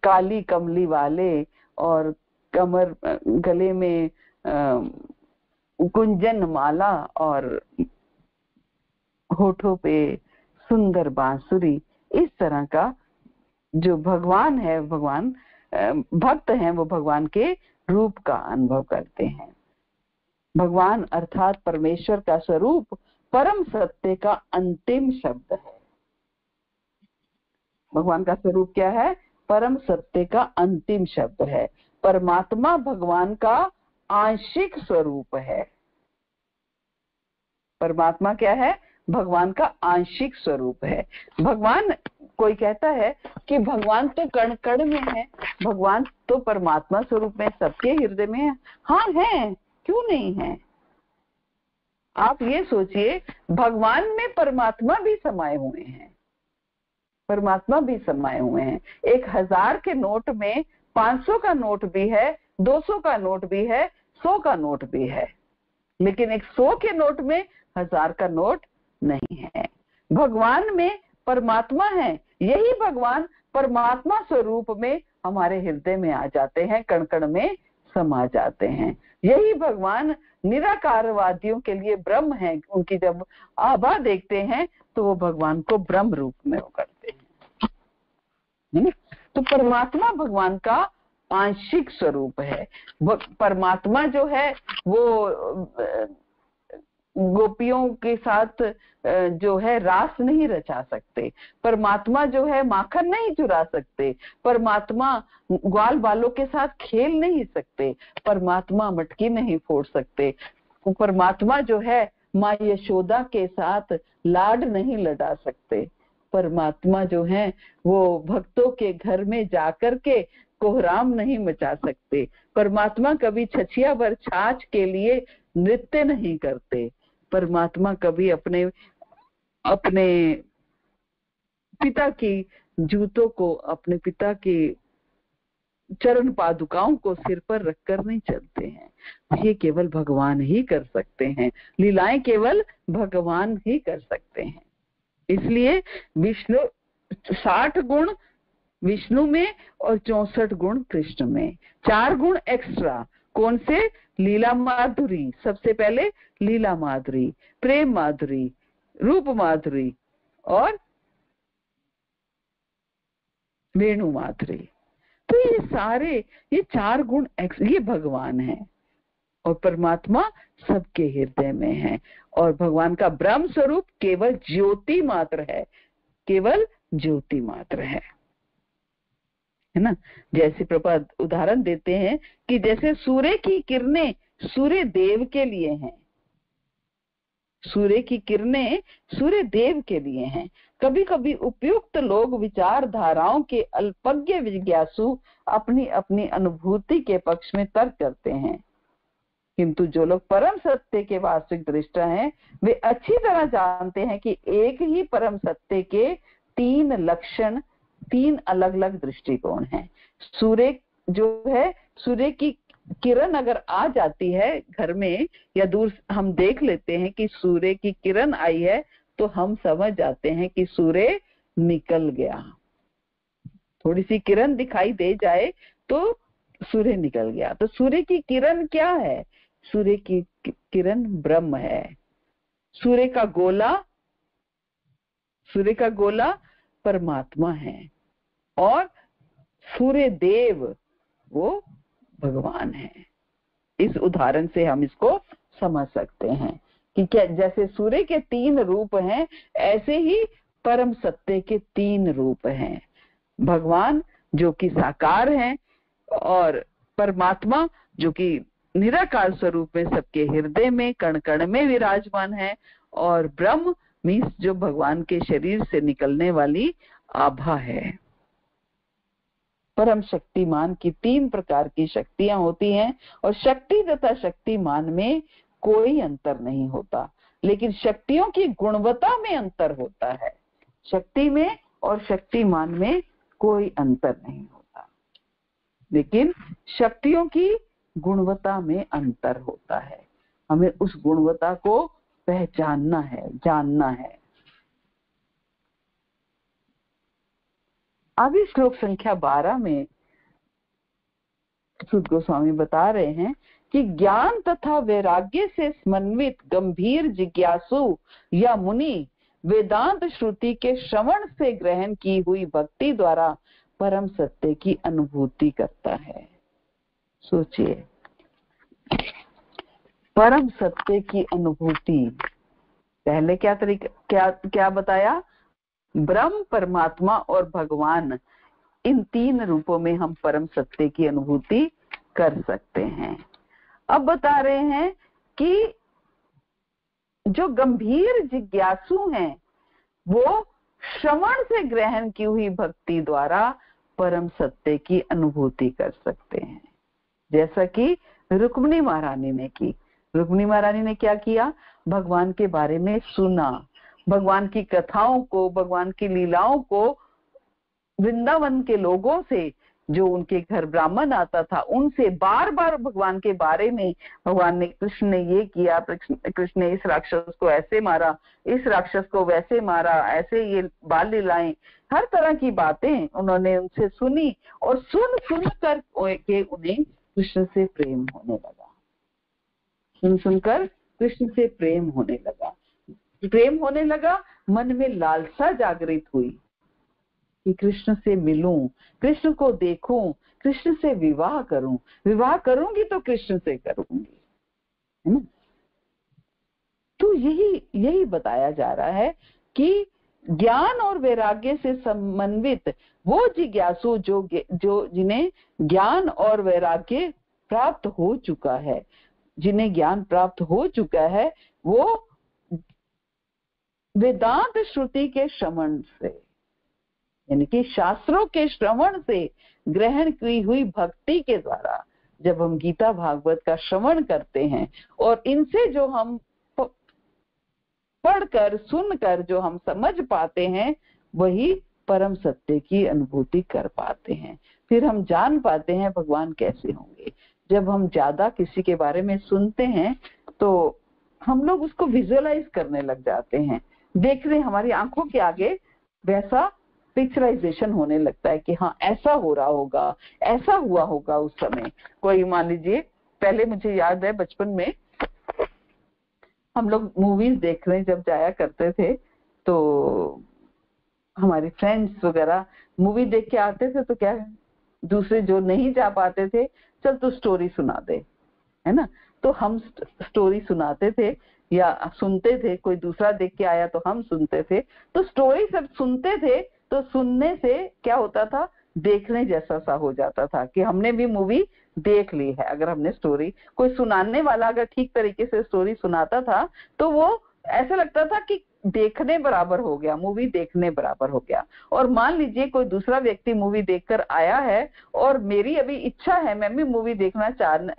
S1: काली कमली वाले, और कमर, गले में कुंजन माला, और होठों पे सुंदर बांसुरी। इस तरह का जो भगवान है, भगवान भक्त हैं, वो भगवान के रूप का अनुभव करते हैं। भगवान अर्थात परमेश्वर का स्वरूप परम सत्य का अंतिम शब्द है। भगवान का स्वरूप क्या है? परम सत्य का अंतिम शब्द है। परमात्मा भगवान का आंशिक स्वरूप है। परमात्मा क्या है? भगवान का आंशिक स्वरूप है। भगवान, कोई कहता है कि भगवान तो कण कण में है, भगवान तो परमात्मा स्वरूप में सबके हृदय में है। हाँ है, क्यों नहीं है? आप ये सोचिए, भगवान में परमात्मा भी समाये हुए हैं, परमात्मा भी समाये हुए हैं। 1000 के नोट में 500 का नोट भी है, 200 का नोट भी है, 100 का नोट भी है, लेकिन 100 के नोट में 1000 का नोट नहीं है। भगवान में परमात्मा है, यही भगवान परमात्मा स्वरूप में हमारे हृदय में आ जाते हैं, कण कण में समा जाते हैं। यही भगवान निराकारवादियों के लिए ब्रह्म है। उनकी जब आभा देखते हैं तो वो भगवान को ब्रह्म रूप में वो करते हैं। तो परमात्मा भगवान का आंशिक स्वरूप है। परमात्मा जो है वो गोपियों के साथ जो है रास नहीं रचा सकते। परमात्मा जो है माखन नहीं चुरा सकते। परमात्मा ग्वाल बालों के साथ खेल नहीं सकते। परमात्मा मटकी नहीं फोड़ सकते। परमात्मा जो है माँ यशोदा के साथ लाड नहीं लड़ा सकते। परमात्मा जो है वो भक्तों के घर में जाकर के कोहराम नहीं मचा सकते। परमात्मा कभी छछिया भर छाछ के लिए नृत्य नहीं करते। परमात्मा कभी अपने पिता की जूतों को, अपने पिता की चरण पादुकाओं को सिर पर रखकर नहीं चलते हैं। ये केवल भगवान ही कर सकते हैं, लीलाएं केवल भगवान ही कर सकते हैं। इसलिए विष्णु 60 गुण विष्णु में और 64 गुण कृष्ण में, 4 गुण एक्स्ट्रा। कौन से? लीला माधुरी, सबसे पहले लीला माधुरी, प्रेम माधुरी, रूप माधुरी और वेणु माधुरी। तो ये सारे, ये 4 गुण ये भगवान है और परमात्मा सबके हृदय में है। और भगवान का ब्रह्म स्वरूप केवल ज्योति मात्र है, केवल ज्योति मात्र है ना। जैसे प्रभुपाद उदाहरण देते हैं कि जैसे सूर्य की किरणें सूर्य देव के लिए हैं, सूर्य की किरणें सूर्य देव के लिए हैं। कभी कभी उपयुक्त लोग विचारधाराओं के अल्पज्ञ जिज्ञासु अपनी अपनी अनुभूति के पक्ष में तर्क करते हैं, किंतु जो लोग परम सत्य के वास्तविक दृष्टा हैं वे अच्छी तरह जानते हैं कि एक ही परम सत्य के 3 लक्षण, 3 अलग अलग दृष्टिकोण हैं। सूर्य जो है, सूर्य की किरण अगर आ जाती है घर में या दूर, हम देख लेते हैं कि सूर्य की किरण आई है तो हम समझ जाते हैं कि सूर्य निकल गया। थोड़ी सी किरण दिखाई दे जाए तो सूर्य निकल गया। तो सूर्य की किरण क्या है? सूर्य की किरण ब्रह्म है। सूर्य का गोला परमात्मा है और सूर्य देव वो भगवान है। इस उदाहरण से हम इसको समझ सकते हैं कि क्या जैसे सूर्य के 3 रूप हैं, ऐसे ही परम सत्य के 3 रूप हैं। भगवान जो कि साकार हैं और परमात्मा जो कि निराकार स्वरूप में सबके हृदय में कण कण में विराजमान है, और ब्रह्म मीन्स जो भगवान के शरीर से निकलने वाली आभा है। परम शक्तिमान की 3 प्रकार की शक्तियां होती हैं और शक्ति तथा शक्तिमान में कोई अंतर नहीं होता, लेकिन शक्तियों की गुणवत्ता में अंतर होता है। शक्ति में और शक्तिमान में कोई अंतर नहीं होता, लेकिन शक्तियों की गुणवत्ता में अंतर होता है। हमें उस गुणवत्ता को पहचानना है, जानना है। अभी श्लोक संख्या 12 में सुत गोस्वामी बता रहे हैं कि ज्ञान तथा वैराग्य से समन्वित गंभीर जिज्ञासु या मुनि वेदांत श्रुति के श्रवण से ग्रहण की हुई भक्ति द्वारा परम सत्य की अनुभूति करता है। सोचिए, परम सत्य की अनुभूति, पहले क्या बताया? ब्रह्म, परमात्मा और भगवान, इन 3 रूपों में हम परम सत्य की अनुभूति कर सकते हैं। अब बता रहे हैं कि जो गंभीर जिज्ञासु हैं वो श्रवण से ग्रहण की हुई भक्ति द्वारा परम सत्य की अनुभूति कर सकते हैं, जैसा कि रुक्मिणी महारानी ने की। रुक्मिणी महारानी ने क्या किया? भगवान के बारे में सुना, भगवान की कथाओं को, भगवान की लीलाओं को वृंदावन के लोगों से, जो उनके घर ब्राह्मण आता था, उनसे बार बार भगवान के बारे में, भगवान ने, कृष्ण ने ये किया, कृष्ण ने इस राक्षस को ऐसे मारा, इस राक्षस को वैसे मारा, ऐसे ये बाल लीलाएं, हर तरह की बातें उन्होंने उनसे सुनी और सुन कर के उन्हें कृष्ण से प्रेम होने लगा। सुनकर कृष्ण से प्रेम होने लगा। मन में लालसा जागृत हुई कि कृष्ण से मिलूं, कृष्ण को देखूं, कृष्ण से विवाह करूं, विवाह करूंगी तो कृष्ण से करूंगी, है ना। तो यही बताया जा रहा है कि ज्ञान और वैराग्य से समन्वित वो जिज्ञासु जो जिन्हें ज्ञान और वैराग्य प्राप्त हो चुका है, जिन्हें ज्ञान प्राप्त हो चुका है, वो वेदांत श्रुति के श्रवण से, यानी कि शास्त्रों के श्रवण से ग्रहण की हुई भक्ति के द्वारा, जब हम गीता भागवत का श्रवण करते हैं और इनसे जो हम पढ़कर सुनकर जो हम समझ पाते हैं, वही परम सत्य की अनुभूति कर पाते हैं। फिर हम जान पाते हैं भगवान कैसे होंगे। जब हम ज्यादा किसी के बारे में सुनते हैं तो हम लोग उसको विजुअलाइज करने लग जाते हैं, देख रहे हमारी आंखों के आगे वैसा पिक्चराइजेशन होने लगता है कि हाँ ऐसा हो रहा होगा, ऐसा हुआ होगा उस समय। कोई मान लीजिए, पहले मुझे याद है बचपन में हम लोग मूवीज देखने जब जाया करते थे तो हमारे फ्रेंड्स वगैरह मूवी देख के आते थे तो क्या दूसरे जो नहीं जा पाते थे, चल तू स्टोरी सुना दे, है ना। तो हम स्टोरी सुनाते थे या सुनते थे, कोई दूसरा देख के आया तो हम सुनते थे। तो स्टोरी सब सुनते थे तो सुनने से क्या होता था, देखने जैसा सा हो जाता था कि हमने भी मूवी देख ली है। अगर हमने स्टोरी, कोई सुनाने वाला अगर ठीक तरीके से स्टोरी सुनाता था तो वो ऐसा लगता था कि देखने बराबर हो गया, मूवी देखने बराबर हो गया। और मान लीजिए कोई दूसरा व्यक्ति मूवी देखकर आया है और मेरी अभी इच्छा है, मैं भी मूवी देखना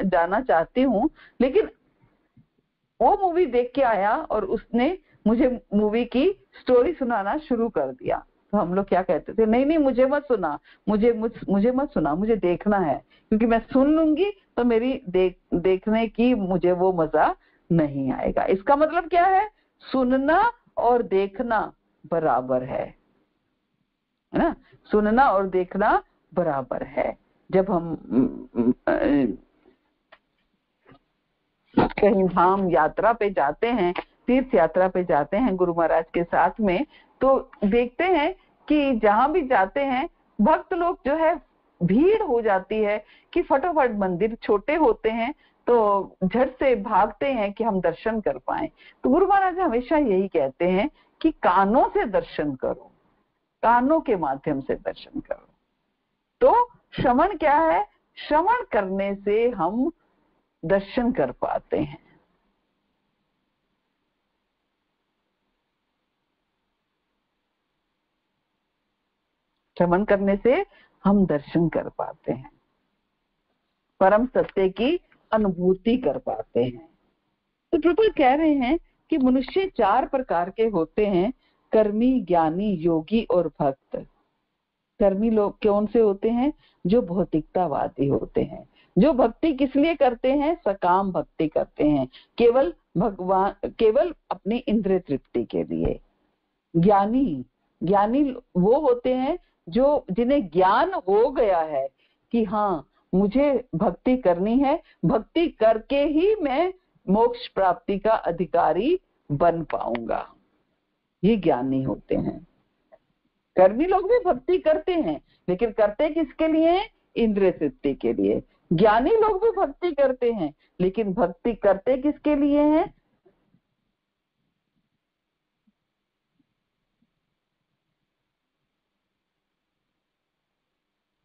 S1: जाना चाहती हूँ, लेकिन वो मूवी देख के आया और उसने मुझे मूवी की स्टोरी सुनाना शुरू कर दिया, तो हम लोग क्या कहते थे, नहीं नहीं मुझे मत सुना, मुझे मत सुना, मुझे देखना है, क्योंकि मैं सुन लूंगी तो मेरी देखने की मुझे वो मजा नहीं आएगा। इसका मतलब क्या है, सुनना और देखना बराबर है ना, सुनना और देखना बराबर है। जब हम कहीं धाम यात्रा पे जाते हैं, तीर्थ यात्रा पे जाते हैं गुरु महाराज के साथ में, तो देखते हैं कि जहां भी जाते हैं भक्त लोग जो है भीड़ हो जाती है कि फटाफट, मंदिर छोटे होते हैं तो झट से भागते हैं कि हम दर्शन कर पाए। तो गुरु महाराज हमेशा यही कहते हैं कि कानों से दर्शन करो, कानों के माध्यम से दर्शन करो। तो श्रवण क्या है, श्रवण करने से हम दर्शन कर पाते हैं। श्रवण करने से हम दर्शन कर पाते हैं, परम सत्य की अनुभूति कर पाते हैं। तो प्रभु कह रहे हैं कि मनुष्य 4 प्रकार के होते हैं, कर्मी, ज्ञानी, योगी और भक्त। कर्मी लोग कौन से होते हैं, जो भौतिकतावादी होते हैं, जो भक्ति किस लिए करते हैं, सकाम भक्ति करते हैं, केवल भगवान, केवल अपनी इंद्रिय तृप्ति के लिए। ज्ञानी वो होते हैं जो जिन्हें ज्ञान हो गया है कि हाँ मुझे भक्ति करनी है, भक्ति करके ही मैं मोक्ष प्राप्ति का अधिकारी बन पाऊंगा, ये ज्ञानी होते हैं। कर्मी लोग भी भक्ति करते हैं, लेकिन करते किसके लिए, इंद्रिय तृप्ति के लिए। ज्ञानी लोग भी भक्ति करते हैं, लेकिन भक्ति करते किसके लिए है,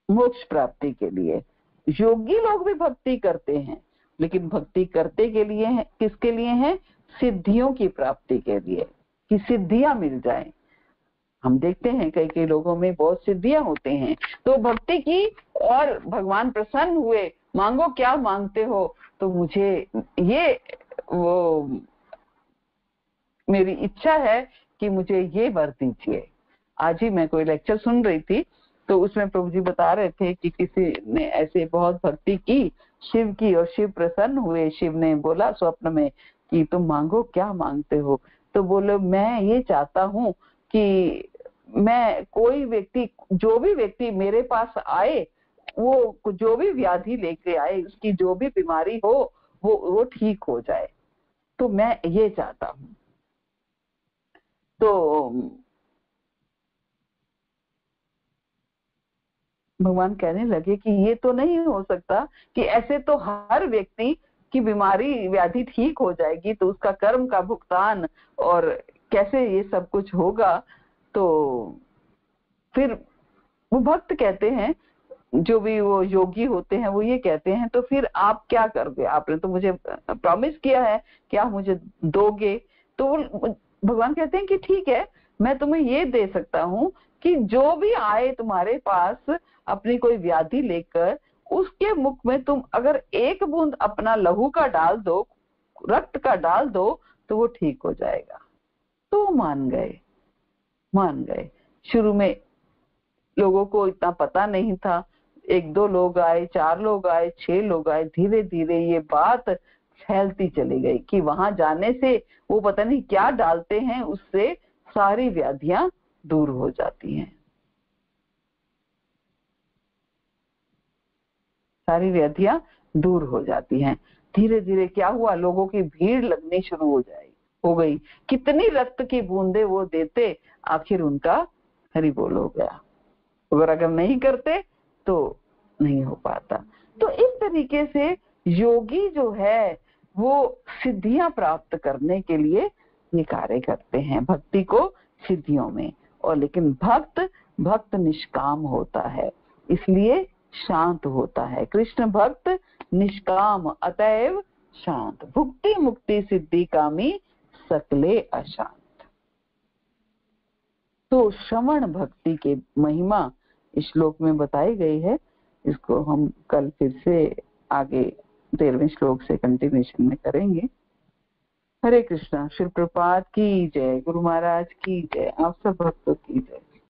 S1: मोक्ष प्राप्ति के लिए। योगी लोग भी भक्ति करते हैं, लेकिन भक्ति करते के लिए है, किसके लिए है, सिद्धियों की प्राप्ति के लिए, कि सिद्धियां मिल जाएं। हम देखते हैं कई कई लोगों में बहुत सिद्धियां होते हैं, तो भक्ति की और भगवान प्रसन्न हुए, मांगो क्या मांगते हो, तो मुझे ये वो मेरी इच्छा है कि मुझे ये वर दीजिए। आज ही मैं कोई लेक्चर सुन रही थी तो उसमें प्रभु जी बता रहे थे कि किसी ने ऐसे बहुत भक्ति की शिव की और शिव प्रसन्न हुए। शिव ने बोला स्वप्न में कि तुम मांगो क्या मांगते हो, तो बोले मैं ये चाहता हूँ कि मैं कोई व्यक्ति, जो भी व्यक्ति मेरे पास आए, वो जो भी व्याधि लेके आए, उसकी जो भी बीमारी हो वो ठीक हो जाए, तो मैं ये चाहता हूँ। तो भगवान कहने लगे कि ये तो नहीं हो सकता कि ऐसे तो हर व्यक्ति की बीमारी व्याधि ठीक हो जाएगी, तो उसका कर्म का भुगतान और कैसे ये सब कुछ होगा। तो फिर वो भक्त कहते हैं, जो भी वो योगी होते हैं, वो ये कहते हैं तो फिर आप क्या करोगे, आपने तो मुझे प्रॉमिस किया है कि आप मुझे दोगे। तो भगवान कहते हैं कि ठीक है, मैं तुम्हें ये दे सकता हूँ कि जो भी आए तुम्हारे पास अपनी कोई व्याधि लेकर, उसके मुख में तुम अगर एक बूंद अपना लहू का डाल दो, रक्त का डाल दो, तो वो ठीक हो जाएगा। तो मान गए। शुरू में लोगों को इतना पता नहीं था, एक दो लोग आए, 4 लोग आए, 6 लोग आए, धीरे धीरे ये बात फैलती चली गई कि वहां जाने से वो पता नहीं क्या डालते हैं, उससे सारी व्याधियां दूर हो जाती हैं, सारी व्याधियां दूर हो जाती हैं। धीरे धीरे क्या हुआ, लोगों की भीड़ लगनी शुरू हो गई। कितनी रक्त की बूंदे वो देते, आखिर उनका हरि बोल हो गया। अगर नहीं करते तो नहीं हो पाता। तो इस तरीके से योगी जो है वो सिद्धियां प्राप्त करने के लिए ये कार्य करते हैं, भक्ति को सिद्धियों में। और लेकिन भक्त निष्काम होता है, इसलिए शांत होता है। कृष्ण भक्त निष्काम अतएव शांत, भुक्ति मुक्ति सिद्धि कामी सकले अशांत। तो श्रवण भक्ति के महिमा इस श्लोक में बताई गई है। इसको हम कल फिर से आगे 13वें श्लोक से कंटिन्यूएशन में करेंगे। हरे कृष्णा। श्री प्रभुपाद की जय, गुरु महाराज की जय, आप सब भक्तों की जय।